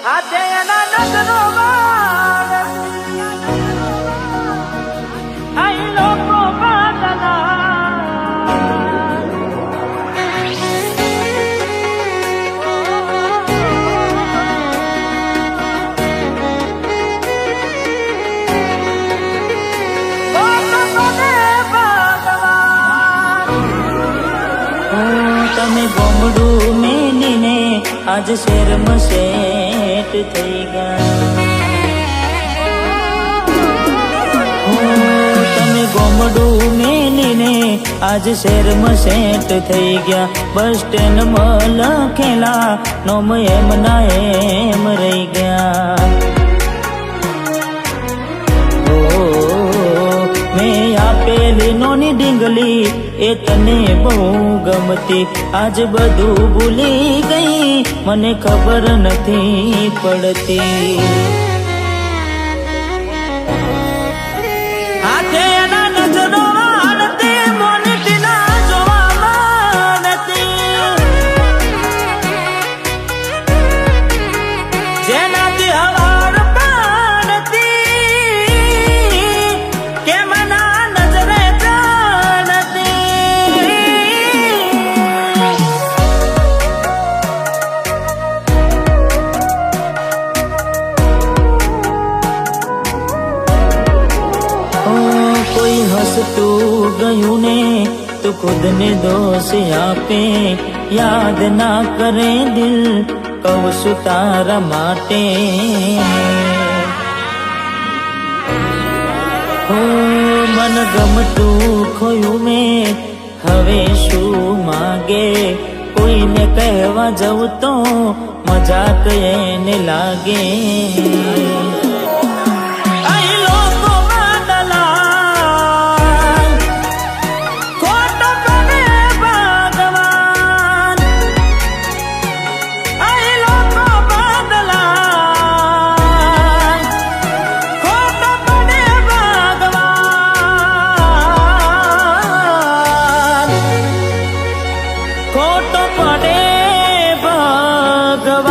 હાથે એના નજરો આઈ લોકો બાદલા તમે ગોમડું મેલીને આજ શેરમાં શેઠ થઈ ગયા. તમે ગોમડું મેલીને આજ શેરમાં શેઠ થઈ ગયા. બસ સ્ટેન્ડમાં લખેલા નોમ એમ ના એમ રહી ગયા. મેં આપેલી નોની ડીંગલી એ તને બહુ ગમતી. આજ બધું ભૂલી ગઈ મને ખબર નથી પડતી. હાથે એના નજરો આડતી મોનટી ના જોવામાં નથી. જેનાથી હવાર પાડતી કે મના નજરે જાણતી. કોઈ હસતું ગયું ને તો ખુદને દોષ આપે. યાદ ના કરે દિલ કહું છું તારા માટે. મન ગમતું ખોયું મેં હવે શું માગે. કોઈને કહેવા જવું તો મજાક એને લાગે. ખોટો પડે ભગવાન.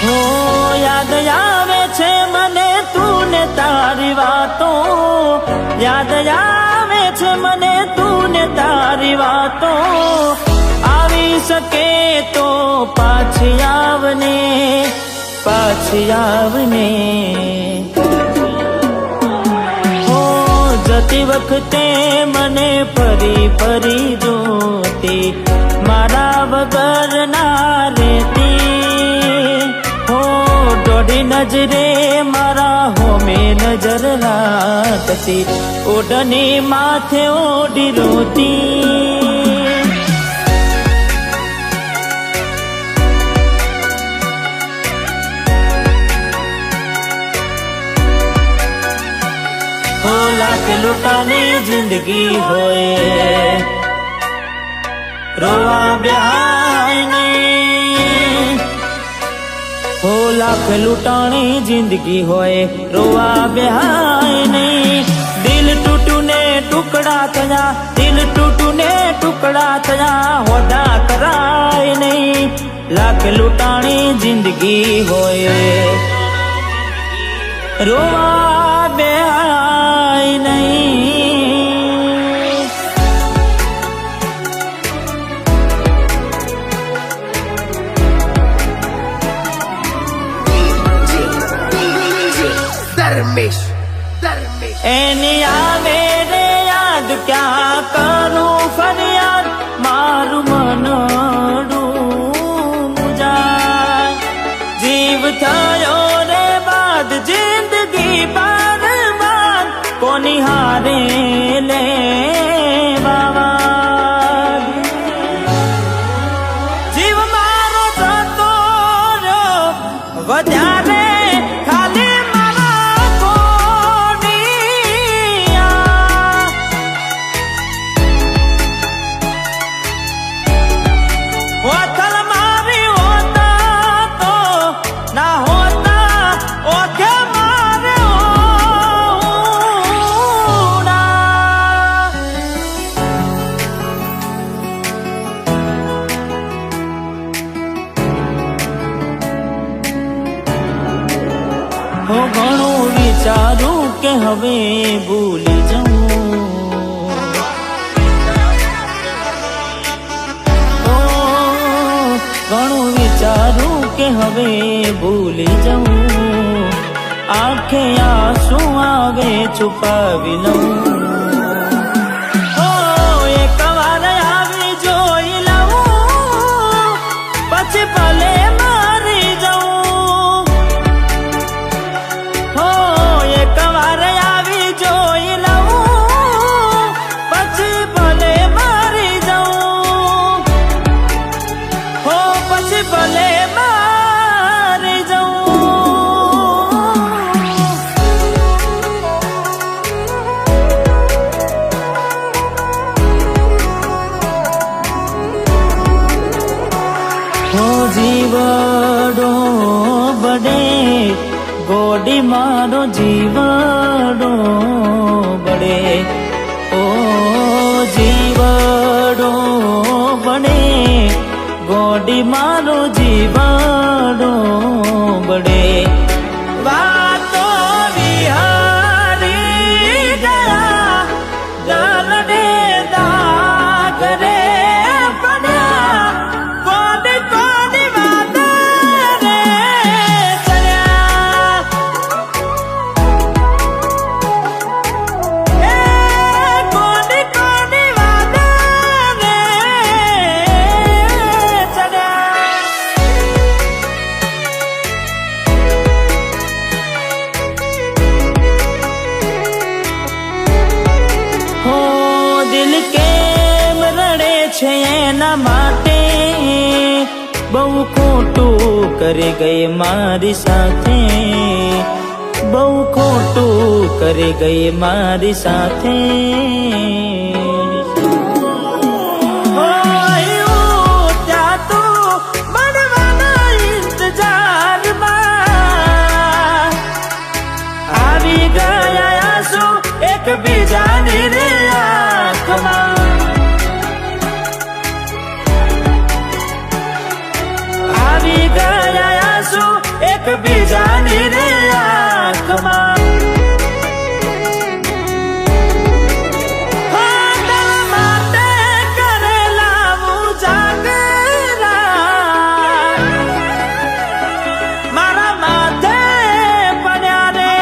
હો યાદ આવે છે મને તું ને તારી વાતો. યાદ આવે છે મને તું ને તારી વાતો. આવી શકે તો પાછી આવને પાછી આવને. હો જતી વખતે મને ફરી ફરી જોતી. મારા વગર ના રહેતી. હો દોઢી નજરે મારા હોમે નજર રાખતી. ઓઢની માથે ઓઢી રોતી. લાખ લૂંટાની જિંદગી હોય રોવા બેહાય નહીં. હો લાખ લૂંટાણી જિંદગી હોય રોવા બેહાય નહીં. દિલ તૂટું ને ટુકડા થયા. દિલ તૂટું ને ટુકડા થયા. હોદા કરાય નહીં. લાખ લૂંટાણી જિંદગી હોય રોવા બેહાય નહીં. એની આવે રે યાદ ક્યાં કરું ફરિયાદ. મારું મનડું મુજાય. જીવ થયો રે બાદ જિંદગી બરબાદ. કોની હારે લેવા જીવ મારો જતો રહ્યો વધારે ખાલી મારા કોડિયા. હું ઘણું વિચારું કે હવે ભૂલી જાઉં, ઘણું વિચારું કે હવે ભૂલી જાઉં, આંખે આંસુ આવે છુપાવી લઉં, એક વાર આવી જોઈ લઉં પછી ભલે મારી જાઉં, એક વાર આવી જોઈ લઉં પછી ભલે મારી જાઉં, પછી ભલે મારી જાઉં. જીવડો બડે ગોડી મારો જીવડો બડે, ઓ જીવડો બડે ગોડી મારો જીવડો બડે, વાતો વિહારી ગયા દલડે દાગ રે પડ્યા, કોડી કોડી વાત રે ચડ્યા, કોડી કોડી વાત રે ચડ્યા. હો દિલ કેમ રડે છે એના માટે, બહુ ખોટું કરી ગઈ મારી સાથે, બહુ ખોટું કરી ગઈ મારી સાથે. ત્યાં તું મળવાના ઇંતજારમાં આવી ગયા આંસુ એકબીજાની રે આંખમાં, આવી ગયા આંસુ એકબીજાની રે આંખમાં. તારા માટે કરેલા ઉજાગરા મારા માથે પડ્યા રે,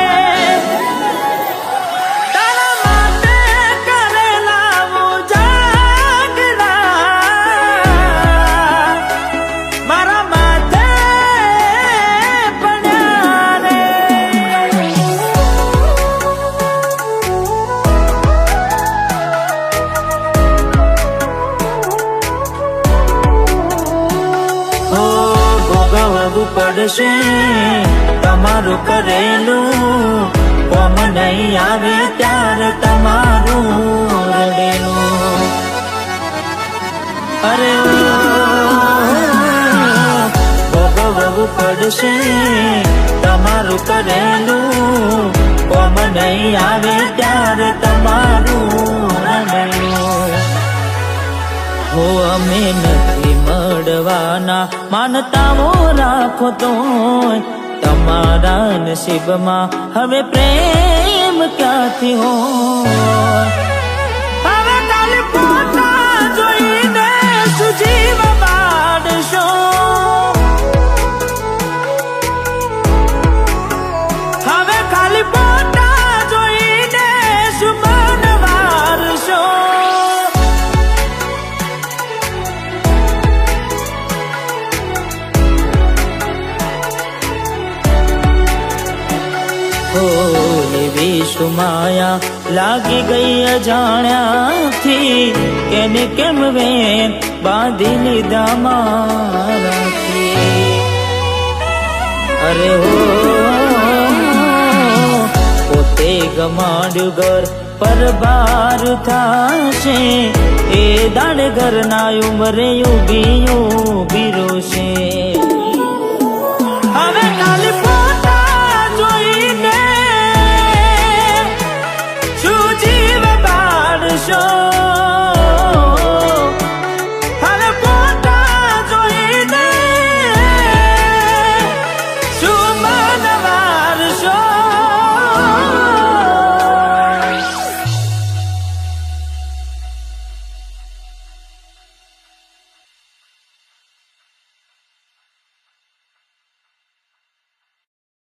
તારા માટે કરેલા ઉજાગરા મારા માથે પડ્યા રે. ભોગવવું પડશે તમારું કરેલું, કોમ નહીં આવે ત્યારે તમારું રડેલું. અરે ભોગવવું પડશે તમારું કરેલું, કોમ નહીં આવે ત્યારે તમારું રડેલું. હો અમે નથી મળવાના માનતાઓ રાખો તો તમારા નસીબમાં હવે પ્રેમ ક્યાંથી હોય. હવે કાલે પોતા જોઈને સુજીવ બાળશો, હવે ખાલી પોતા જોઈને સુમન વારશો. એવી સુમાયા લાગી ગઈ અજાણ્યાથી, કેને કેમ વેન બાંધી લીધા મારાથી. અરે હો પોતે ગમાડ્યું ઘર પર બાર થાશે, એ દાડે ઘરના ઉમરે ઉભી રોશે.